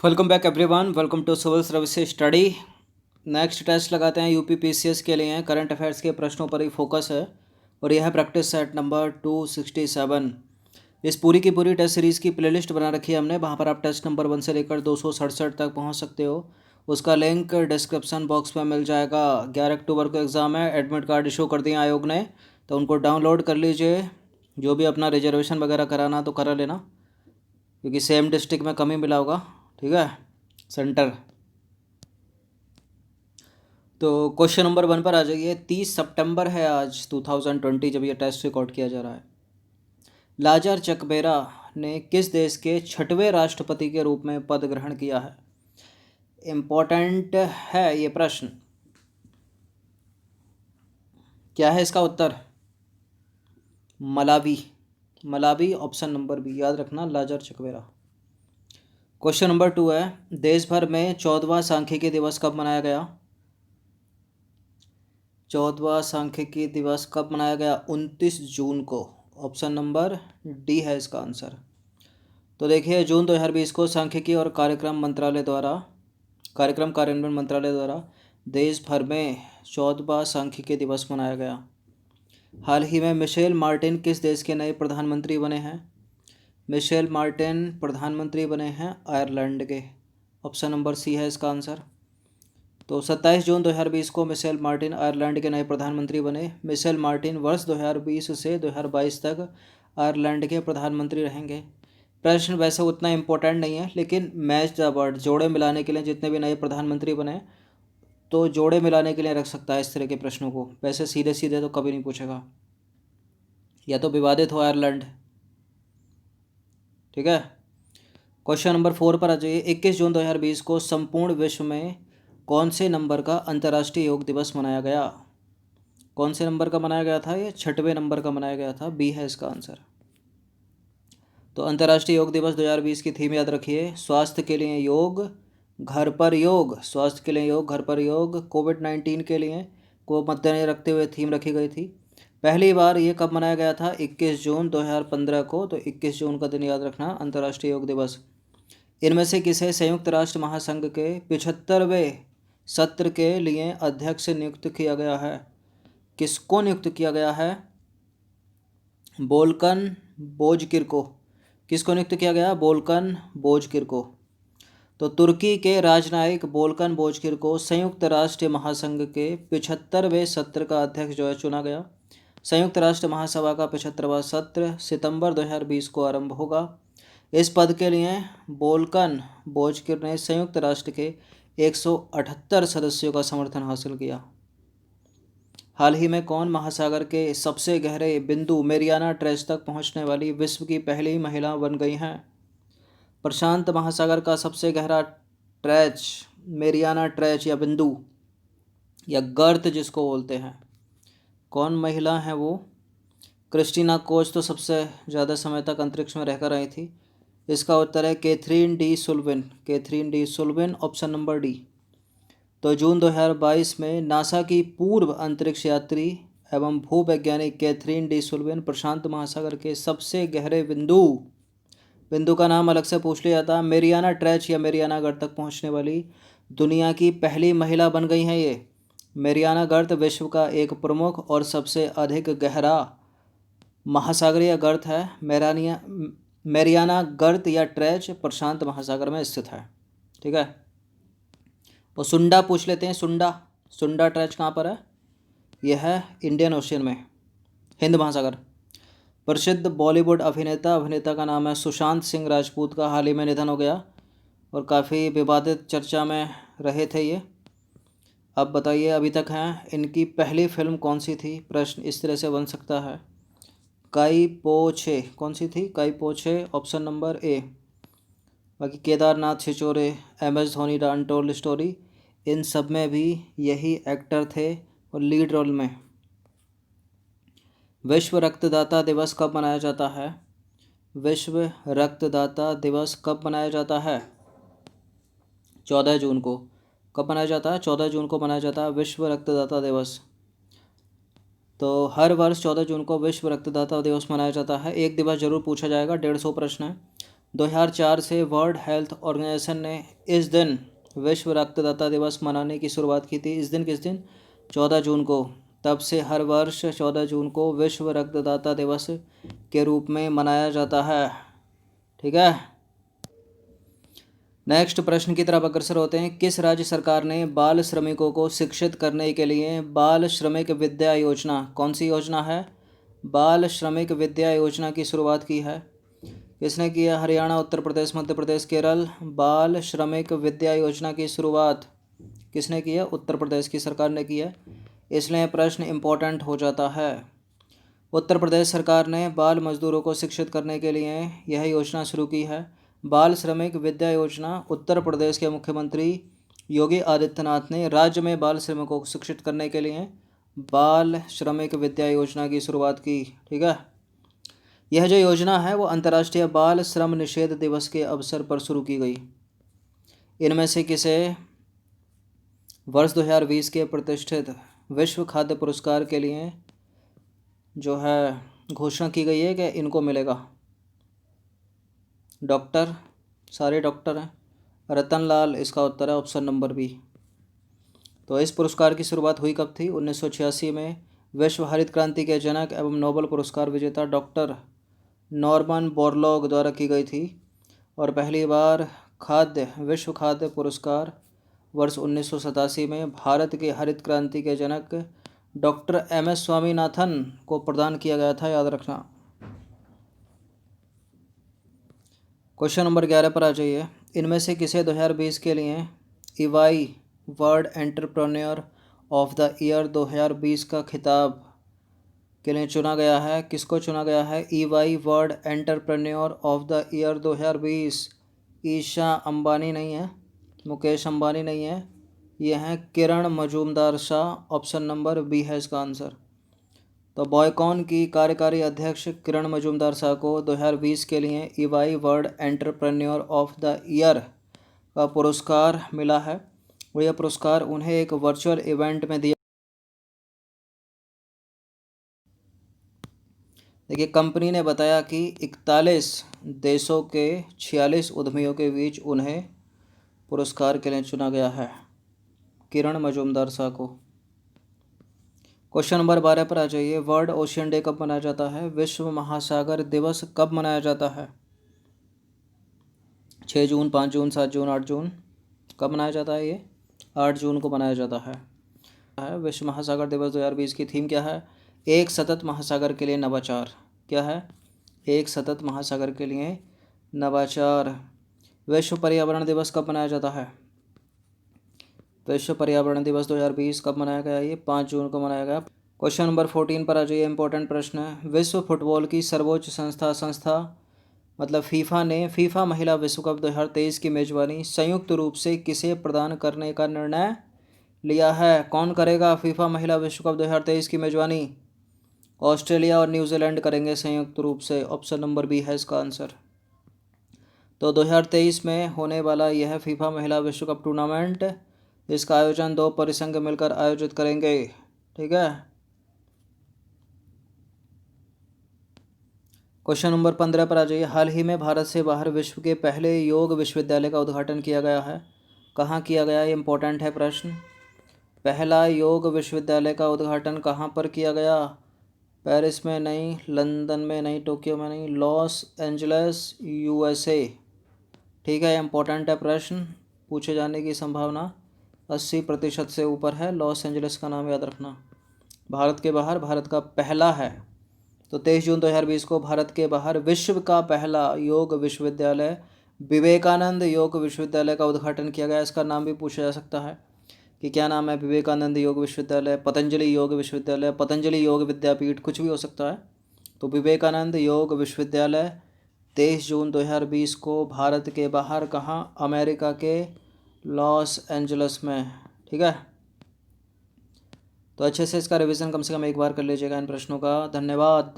Welcome back everyone, welcome to civil services study. Next test लगाते हैं UP PCS के लिए। करंट अफेयर्स के प्रश्नों पर ही फोकस है और यह है प्रैक्टिस सेट नंबर 267। इस पूरी की पूरी टेस्ट सीरीज़ की प्लेलिस्ट बना रखी है हमने, वहाँ पर आप टेस्ट नंबर 1 से लेकर 267 तक पहुँच सकते हो। उसका लिंक डिस्क्रिप्शन बॉक्स में मिल जाएगा। 11 अक्टूबर को एग्ज़ाम है, एडमिट कार्ड इशू कर दिए आयोग ने, तो उनको डाउनलोड कर लीजिए। जो भी अपना रिजर्वेशन वगैरह कराना तो करा लेना, क्योंकि सेम डिस्ट्रिक्ट में कम ही मिला होगा। ठीक है, सेंटर। तो क्वेश्चन नंबर 1 पर आ जाइए। 30 सितंबर है आज 2020 जब ये टेस्ट रिकॉर्ड किया जा रहा है। लाजर चकबेरा ने किस देश के 6वें राष्ट्रपति के रूप में पद ग्रहण किया है? इम्पोर्टेंट है ये प्रश्न। क्या है इसका उत्तर? Malawi. Malawi option number B, याद रखना, लाजर चकबेरा। क्वेश्चन नंबर 2 है, देश भर में 14वां सांख्यिकी दिवस कब मनाया गया? 14वां सांख्यिकी दिवस कब मनाया गया? 29 जून को। ऑप्शन नंबर डी है इसका आंसर। तो देखिए, जून 2020 को सांख्यिकी और कार्यक्रम कार्यान्वयन मंत्रालय द्वारा देश भर में 14वां सांख्यिकी दिवस मनाया गया। हाल ही में मिशेल मार्टिन किस देश के नए प्रधानमंत्री बने हैं? मिशेल मार्टिन प्रधानमंत्री बने हैं आयरलैंड के। ऑप्शन नंबर सी है इसका आंसर। तो 27 जून 2020 को मिशेल मार्टिन आयरलैंड के नए प्रधानमंत्री बने। मिशेल मार्टिन वर्ष 2020 से 2022 तक आयरलैंड के प्रधानमंत्री रहेंगे। प्रश्न वैसे उतना इम्पोर्टेंट नहीं है, लेकिन मैच द वर्ड, जोड़े मिलाने के लिए जितने भी नए प्रधानमंत्री बने, तो जोड़े मिलाने के लिए रख सकता है इस तरह के प्रश्नों को। वैसे सीधे सीधे तो कभी नहीं पूछेगा, या तो विवादित हो आयरलैंड। ठीक है, क्वेश्चन नंबर 4 पर आ जाइए। 21 जून 2020 को संपूर्ण विश्व में कौन से नंबर का अंतर्राष्ट्रीय योग दिवस मनाया गया? कौन से नंबर का मनाया गया था? ये 6वें नंबर का मनाया गया था। बी है इसका आंसर। तो अंतर्राष्ट्रीय योग दिवस 2020 की थीम याद रखिए, स्वास्थ्य के लिए योग, घर पर योग। स्वास्थ्य के लिए योग, घर पर योग। कोविड-19 के लिए को मद्देनजर रखते हुए थीम रखी गई थी। पहली बार ये कब मनाया गया था? 21 जून 2015 को। तो 21 जून का दिन याद रखना, अंतर्राष्ट्रीय योग दिवस। इनमें से किसे संयुक्त राष्ट्र महासंघ के 75वें सत्र के लिए अध्यक्ष नियुक्त किया गया है? किसको नियुक्त किया गया है? बोल्कन बोजकिर को। किसको नियुक्त किया गया? बोल्कन बोजकिर को। तो तुर्की के राजनयिक बोल्कन बोजकिर को संयुक्त राष्ट्र महासंघ के 75वें सत्र का अध्यक्ष जो है चुना गया। संयुक्त राष्ट्र महासभा का 75वां सत्र सितंबर 2020 को आरंभ होगा। इस पद के लिए बोल्कन बोजकिर ने संयुक्त राष्ट्र के 178 सदस्यों का समर्थन हासिल किया। हाल ही में कौन महासागर के सबसे गहरे बिंदु मेरियाना ट्रेंच तक पहुंचने वाली विश्व की पहली महिला बन गई हैं? प्रशांत महासागर का सबसे गहरा ट्रेंच, मेरियाना ट्रेंच या बिंदु या गर्त जिसको बोलते हैं, कौन महिला है वो? क्रिस्टीना कोच तो सबसे ज़्यादा समय तक अंतरिक्ष में रहकर आई थी। इसका उत्तर है Catherine D Sullivan. Catherine D Sullivan, option number D. तो जून 2022 में नासा की पूर्व अंतरिक्ष यात्री एवं भूवैज्ञानिक कैथरीन डी सुल्विन प्रशांत महासागर के सबसे गहरे बिंदु का नाम अलग से पूछ लिया था, मेरियाना ट्रेंच या मेरियाना गर्त तक पहुंचने वाली दुनिया की पहली महिला बन गई हैं ये। मेरियाना गर्त विश्व का एक प्रमुख और सबसे अधिक गहरा महासागरीय गर्त है। मेरियाना गर्त या ट्रेंच प्रशांत महासागर में स्थित है। ठीक है, और सुंडा पूछ लेते हैं। सुंडा ट्रेंच कहाँ पर है? यह है इंडियन ओशियन में, हिंद महासागर। प्रसिद्ध बॉलीवुड अभिनेता का नाम है सुशांत सिंह राजपूत का हाल ही में निधन हो गया और काफ़ी विवादित चर्चा में रहे थे ये। अब बताइए, अभी तक हैं, इनकी पहली फिल्म कौन सी थी? प्रश्न इस तरह से बन सकता है, काई पो छे। कौन सी थी? काई पो छे, ऑप्शन नंबर ए। बाकी Kedarnath Chhichhore, MS Dhoni the untold story, इन सब में भी यही एक्टर थे और लीड रोल में। विश्व रक्तदाता दिवस कब मनाया जाता है? विश्व रक्तदाता दिवस कब मनाया जाता है? 14 जून को। कब मनाया जाता है? 14 जून को मनाया जाता है विश्व रक्तदाता दिवस। तो हर वर्ष 14 जून को विश्व रक्तदाता दिवस मनाया जाता है। एक दिवस जरूर पूछा जाएगा, 150 प्रश्न है। 2004 से वर्ल्ड हेल्थ ऑर्गेनाइजेशन ने इस दिन विश्व रक्तदाता दिवस मनाने की शुरुआत की थी। इस दिन किस दिन? 14 जून को। तब से हर वर्ष 14 जून को विश्व रक्तदाता दिवस के रूप में मनाया जाता है। ठीक है। नेक्स्ट प्रश्न की तरफ अग्रसर होते हैं। किस राज्य सरकार ने बाल श्रमिकों को शिक्षित करने के लिए बाल श्रमिक विद्या योजना, कौन सी योजना है? बाल श्रमिक विद्या योजना की शुरुआत की है। किसने किया? हरियाणा, उत्तर प्रदेश, मध्य प्रदेश, केरल। बाल श्रमिक विद्या योजना की शुरुआत किसने की है? उत्तर प्रदेश की सरकार ने की है। इसलिए प्रश्न इम्पोर्टेंट हो जाता है। उत्तर प्रदेश सरकार ने बाल मजदूरों को शिक्षित करने के लिए यह योजना शुरू की है। बाल श्रमिक विद्या योजना उत्तर प्रदेश के मुख्यमंत्री योगी आदित्यनाथ ने राज्य में बाल श्रमिकों को शिक्षित करने के लिए बाल श्रमिक विद्या योजना की शुरुआत की। ठीक है। यह जो योजना है वो अंतर्राष्ट्रीय बाल श्रम निषेध दिवस के अवसर पर शुरू की गई। इनमें से किसे वर्ष 2020 के प्रतिष्ठित विश्व खाद्य पुरस्कार के लिए जो है घोषणा की गई है कि इनको मिलेगा? डॉक्टर, सारे डॉक्टर हैं। रतन लाल इसका उत्तर है, ऑप्शन नंबर बी। तो इस पुरस्कार की शुरुआत हुई कब थी? 1986 में विश्व हरित क्रांति के जनक एवं नोबेल पुरस्कार विजेता डॉक्टर नॉर्मन बोरलॉग द्वारा की गई थी। और पहली बार विश्व खाद्य पुरस्कार वर्ष 1987 में भारत के हरित क्रांति के जनक डॉक्टर MS स्वामीनाथन को प्रदान किया गया था, याद रखना। क्वेश्चन नंबर 11 पर आ जाइए। इनमें से किसे 2020 के लिए EY world entrepreneur of the year 2020 का खिताब के लिए चुना गया है? किसको चुना गया है? EY world entrepreneur of the year 2020 Isha Ambani नहीं है, मुकेश अंबानी नहीं है, ये हैं Kiran Mazumdar Shaw. Option number B है इसका आंसर। तो बॉयकॉन की कार्यकारी अध्यक्ष किरण मजूमदार शाह को 2020 के लिए EY world entrepreneur of the year का पुरस्कार मिला है। और यह पुरस्कार उन्हें एक वर्चुअल इवेंट में दिया। देखिए, कंपनी ने बताया कि 41 देशों के 46 उद्यमियों के बीच उन्हें पुरस्कार के लिए चुना गया है, किरण मजूमदार शाह को। क्वेश्चन नंबर 12 पर आ जाइए। वर्ल्ड ओशियन डे कब मनाया जाता है? विश्व महासागर दिवस कब मनाया जाता है? 6 जून, 5 जून, 7 जून, 8 जून? कब मनाया जाता है ये? 8 जून को मनाया जाता है। विश्व महासागर दिवस 2020 की थीम क्या है? एक सतत महासागर के लिए नवाचार। क्या है? एक सतत महासागर के लिए नवाचार। विश्व पर्यावरण दिवस कब मनाया जाता है? विश्व पर्यावरण दिवस 2020 कब मनाया गया? ये 5 जून को मनाया गया। क्वेश्चन नंबर 14 पर आ जाइए। इंपॉर्टेंट प्रश्न है। विश्व फुटबॉल की सर्वोच्च संस्था मतलब फीफा ने फीफा महिला विश्व कप 2023 की मेजबानी संयुक्त रूप से किसे प्रदान करने का निर्णय लिया है? कौन करेगा फीफा महिला विश्व कप 2023 की मेजबानी? ऑस्ट्रेलिया और न्यूजीलैंड करेंगे संयुक्त रूप से। ऑप्शन नंबर बी है इसका आंसर। तो 2023 में होने वाला यह फीफा महिला विश्व कप टूर्नामेंट, इसका आयोजन 2 परिसंघ मिलकर आयोजित करेंगे। ठीक है। क्वेश्चन नंबर 15 पर आ जाइए। हाल ही में भारत से बाहर विश्व के पहले योग विश्वविद्यालय का उद्घाटन किया गया है। कहाँ किया गया? ये इम्पोर्टेंट है प्रश्न। पहला योग विश्वविद्यालय का उद्घाटन कहाँ पर किया गया? पेरिस में नहीं, लंदन में नहीं, टोक्यो में नहीं, लॉस एंजल्स USA। ठीक है, इम्पोर्टेंट है प्रश्न, पूछे जाने की संभावना 80% से ऊपर है। लॉस एंजल्स का नाम याद रखना। भारत के बाहर भारत का पहला है। तो 23 जून 2020 को भारत के बाहर विश्व का पहला योग विश्वविद्यालय विवेकानंद योग विश्वविद्यालय का उद्घाटन किया गया। इसका नाम भी पूछा जा सकता है कि क्या नाम है? विवेकानंद योग विश्वविद्यालय, पतंजलि योग विश्वविद्यालय, पतंजलि योग विद्यापीठ, कुछ भी हो सकता है। तो विवेकानंद योग विश्वविद्यालय 23 जून 2020 को भारत के बाहर कहाँ? अमेरिका के लॉस एंजल्स में। ठीक है। तो अच्छे से इसका रिवीजन कम से कम एक बार कर लीजिएगा इन प्रश्नों का। धन्यवाद।